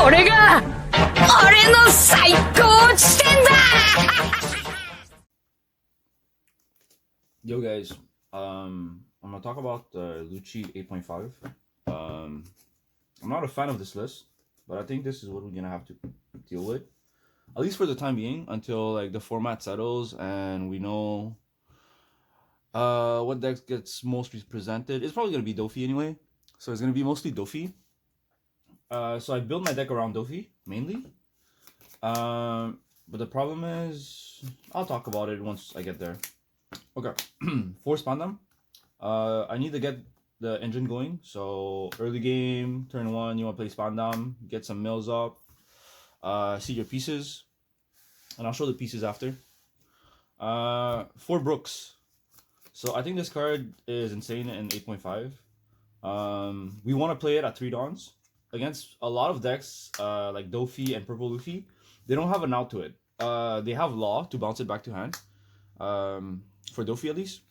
これが俺の最高地点だ Yo guys, I'm gonna talk about Lucci 8.5. I'm not a fan of this list, but I think this is what we're gonna have to deal with, at least for the time being, until like the format settles and we know what deck gets most presented. It's probably gonna be DOFFY anyway, so it's gonna be mostly DOFFY. So I build my deck around DOFFY mainly, but the problem is I'll talk about it once I get there. Okay, for Spandam, I need to get the engine going. So early game, turn 1, you want to play Spandam, get some mills up, see your pieces, and I'll show the pieces after. For Brooks, so I think this card is insane in 8.5. We want to play it at 3 dawns against a lot of decks like DOFFY and Purple Luffy. They don't have an out to it. They have Law to bounce it back to hand. For DOFFY at least.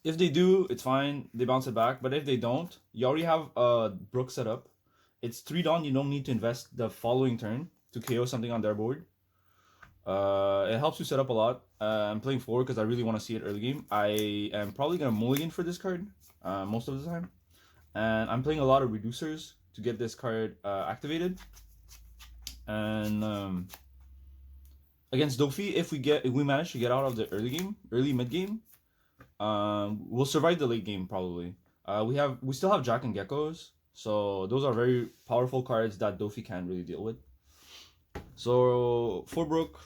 If they do, it's fine. They bounce it back. But if they don't, you already have Brook set up. It's 3 dawn. You don't need to invest the following turn to KO something on their board. It helps you set up a lot. I'm playing 4 because I really want to see it early game. I am probably going to mulligan for this card most of the time. And I'm playing a lot of reducers to get this card activated. And against DOFFY, if we manage to get out of the early mid game, we'll survive the late game probably. We still have Jack and Geckos, so those are very powerful cards that DOFFY can't really deal with. So for Brook,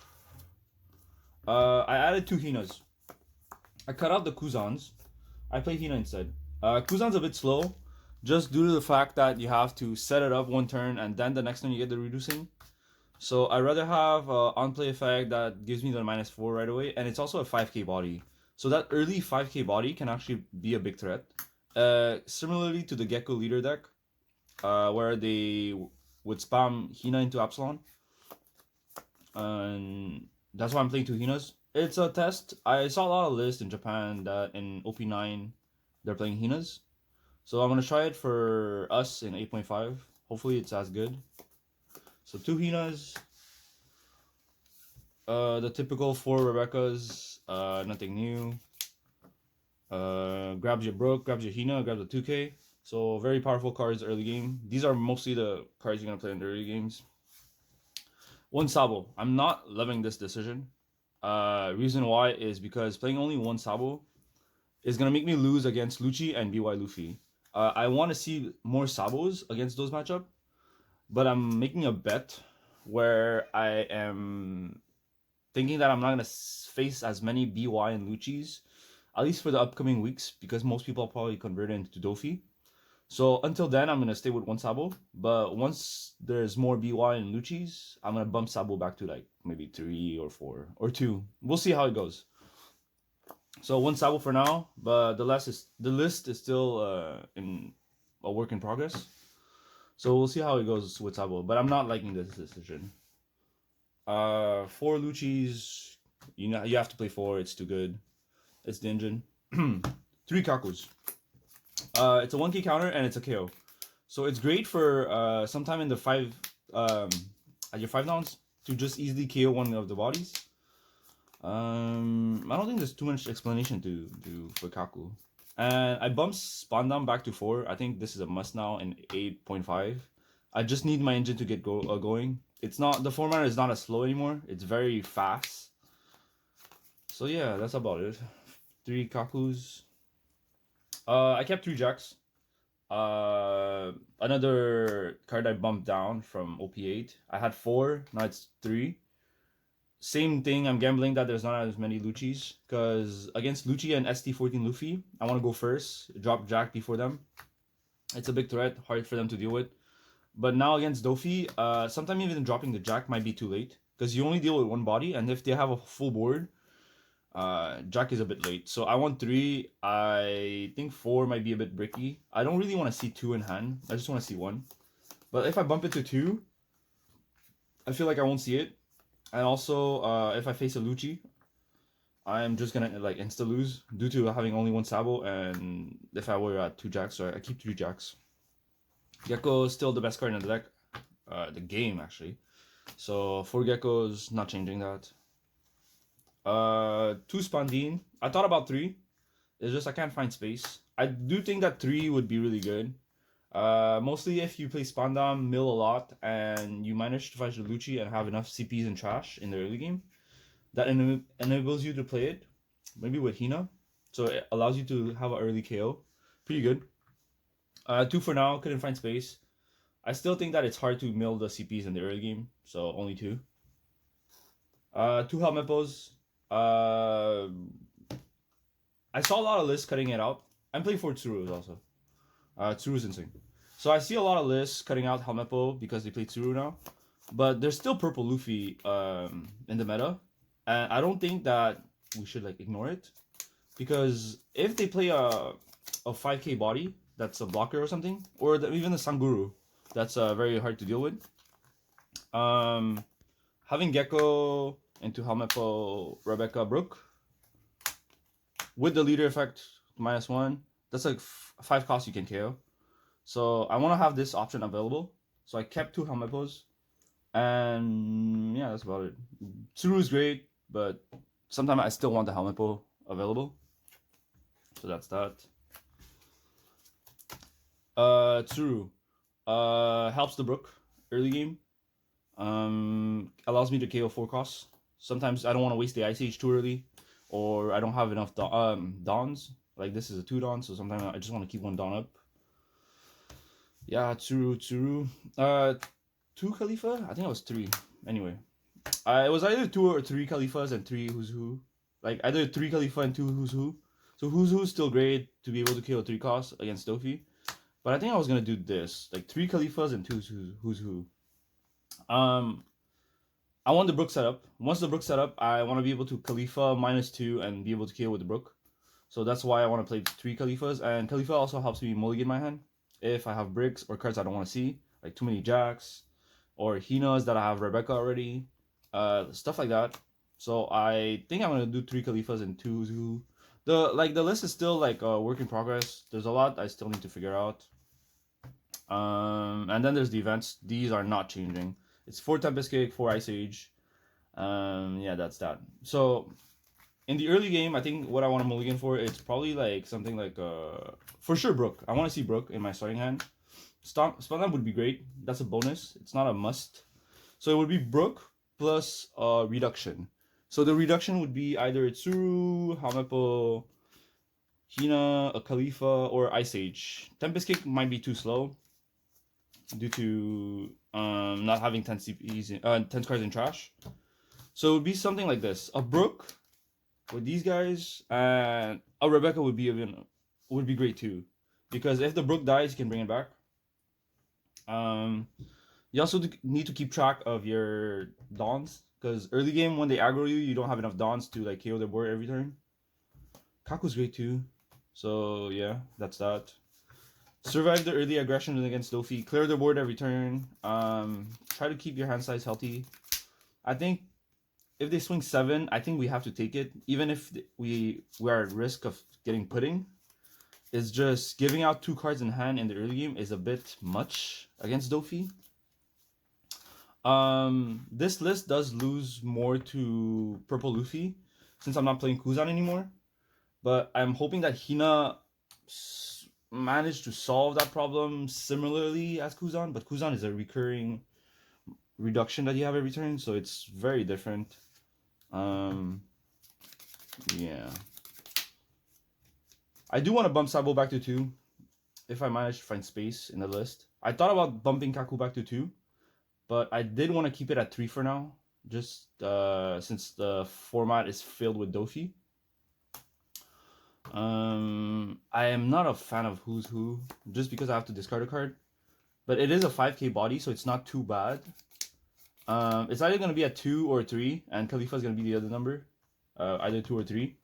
I added 2 Hinas. I cut out the Kuzans. I play Hina instead. Kuzan's a bit slow, just due to the fact that you have to set it up 1 turn and then the next turn you get the reducing. So I'd rather have on play effect that gives me the -4 right away, and it's also a 5k body. So that early 5k body can actually be a big threat. Similarly to the Gecko leader deck, where they would spam Hina into Absalon. And that's why I'm playing 2 Hinas. It's a test. I saw a lot of lists in Japan that in OP9 they're playing Hinas. So I'm going to try it for us in 8.5. Hopefully it's as good. So 2 Hinas, the typical 4 Rebeccas, nothing new. Grabs your Brook, grabs your Hina, grabs the 2k. So very powerful cards early game. These are mostly the cards you're going to play in the early games. 1 Sabo. I'm not loving this decision. Reason why is because playing only 1 Sabo is going to make me lose against Lucci and BY Luffy. I want to see more Sabos against those matchups. But I'm making a bet where I am thinking that I'm not going to face as many BY and Luccis, at least for the upcoming weeks, because most people are probably converted into DOFFY. So until then, I'm going to stay with 1 Sabo. But once there's more BY and Luccis, I'm going to bump Sabo back to like maybe 3 or 4 or 2. We'll see how it goes. So 1 Sabo for now, but the list is still in a work in progress. So we'll see how it goes with Sabo, but I'm not liking this decision. 4 Luccis, you have to play 4. It's too good. It's the engine. 3 Kakus. It's a 1k counter and it's a KO. So it's great for sometime in the 5 at your 5 downs to just easily KO one of the bodies. I don't think there's too much explanation to do for Kaku. And I bumped Spandam back to 4. I think this is a must now in 8.5. I just need my engine to get going. It's not, the format is not as slow anymore. It's very fast. So yeah, that's about it. 3 Kakus. I kept 3 Jacks. Another card I bumped down from OP8. I had 4, now it's 3. Same thing, I'm gambling that there's not as many Luccis, because against Lucci and ST14 Luffy, I want to go first, drop Jack before them. It's a big threat, hard for them to deal with. But now against DOFFY, sometimes even dropping the Jack might be too late, because you only deal with 1 body, and if they have a full board, Jack is a bit late. So I want 3, I think 4 might be a bit bricky. I don't really want to see 2 in hand, I just want to see 1. But if I bump it to 2, I feel like I won't see it. And also, if I face a Lucci, I'm just gonna like insta lose due to having only 1 Sabo, and if I were at 2 Jacks, so I keep 3 Jacks. Gecko is still the best card in the deck. the game actually. So 4 geckos, not changing that. 2 spondine. I thought about 3. It's just I can't find space. I do think that 3 would be really good. Mostly if you play Spandam, mill a lot, and you manage to fetch the Lucci and have enough CPs and trash in the early game, that enables you to play it, maybe with Hina. So it allows you to have an early KO. Pretty good. 2 for now, couldn't find space. I still think that it's hard to mill the CPs in the early game, so only 2. 2 helmet pose. I saw a lot of lists cutting it out. I'm playing for Tsuru's also. Tsuru's insane. So I see a lot of lists cutting out Helmepo because they play Tsuru now. But there's still purple Luffy in the meta. And I don't think that we should like ignore it. Because if they play a 5k body that's a blocker or something, or even the Sanguru that's very hard to deal with. Having Gecko into Helmepo, Rebecca, Brook with the leader effect -1, that's like 5 costs you can KO. So I want to have this option available. So I kept 2 Helmepos. And yeah, that's about it. Tsuru is great, but sometimes I still want the Helmepo available. So that's that. Tsuru helps the Brook early game. Allows me to KO 4 costs. Sometimes I don't want to waste the Ice Age too early, or I don't have enough Dawns. Like this is a 2 Dawn, so sometimes I just want to keep 1 Dawn up. Yeah, Tsuru. 2 Khalifa? I think it was 3. Anyway, it was either 2 or 3 Khalifas and 3 Who's Who. Like either 3 Khalifa and 2 Who's Who. So Who's Who is still great to be able to KO 3 costs against DOFFY. But I think I was gonna do this, like 3 Khalifas and 2 Who's Who. I want the Brook setup. Once the Brook setup, I want to be able to Khalifa -2 and be able to KO with the Brook. So that's why I want to play 3 Khalifas. And Khalifa also helps me mulligan my hand if I have bricks or cards I don't want to see, like too many jacks or Hinas that I have Rebecca already, stuff like that. So I think I'm gonna do 3 Khalifas and 2 Who's Who. The list is still like a work in progress. There's a lot I still need to figure out. And then there's the events. These are not changing. It's 4 Tempest Kick, 4 Ice Age. Yeah, that's that. So in the early game, I think what I want to mulligan for, it's probably like something like for sure Brook. I want to see Brook in my starting hand. Spellnap would be great. That's a bonus. It's not a must. So it would be Brook plus reduction. So the reduction would be either Tsuru, Helmepo, Hina, a Khalifa, or Ice Age. Tempest Kick might be too slow due to not having 10 CPs, 10 cards in trash. So it would be something like this: a Brook with these guys, and a Rebecca would be great too, because if the Brook dies, you can bring it back. You also need to keep track of your Dawns, because early game when they aggro you, you don't have enough Dawns to like KO their board every turn. Kaku's great too. So yeah, that's that. Survive the early aggression against DOFFY. Clear the board every turn. Try to keep your hand size healthy. I think if they swing 7, I think we have to take it. Even if we are at risk of getting pudding. It's just giving out 2 cards in hand in the early game is a bit much against DOFFY. This list does lose more to Purple Luffy since I'm not playing Kuzan anymore. But I'm hoping that Hina managed to solve that problem similarly as Kuzan, but Kuzan is a recurring reduction that you have every turn, so it's very different. Yeah. I do want to bump Sabo back to 2 if I manage to find space in the list. I thought about bumping Kaku back to 2, but I did want to keep it at 3 for now, just since the format is filled with DOFFY. I am not a fan of Who's Who, just because I have to discard a card. But it is a 5k body, so it's not too bad. It's either going to be at 2 or 3, and Khalifa is going to be the other number. Either 2 or 3.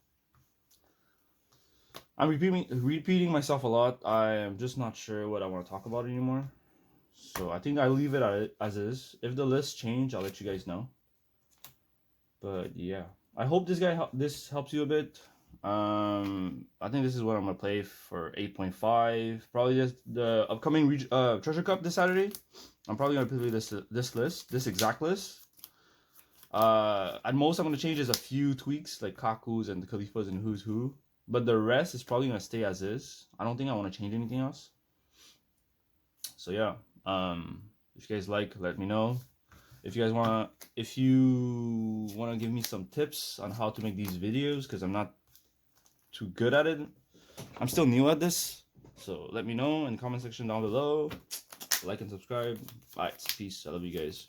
I'm repeating myself a lot. I am just not sure what I want to talk about anymore. So I think I'll leave it as is. If the lists change, I'll let you guys know. But yeah, I hope this helps you a bit. I think this is what I'm gonna play for 8.5. Probably just the upcoming treasure cup this Saturday. I'm probably gonna play this exact list. At most I'm gonna change is a few tweaks like kakus and the Khalifas and who's who, but the rest is probably gonna stay as is. I don't think I want to change anything else. So yeah, if you guys like, let me know. If you wanna give me some tips on how to make these videos, because I'm not too good at it. I'm still new at this, so let me know in the comment section down below. Like and subscribe. Bye. Peace. I love you guys.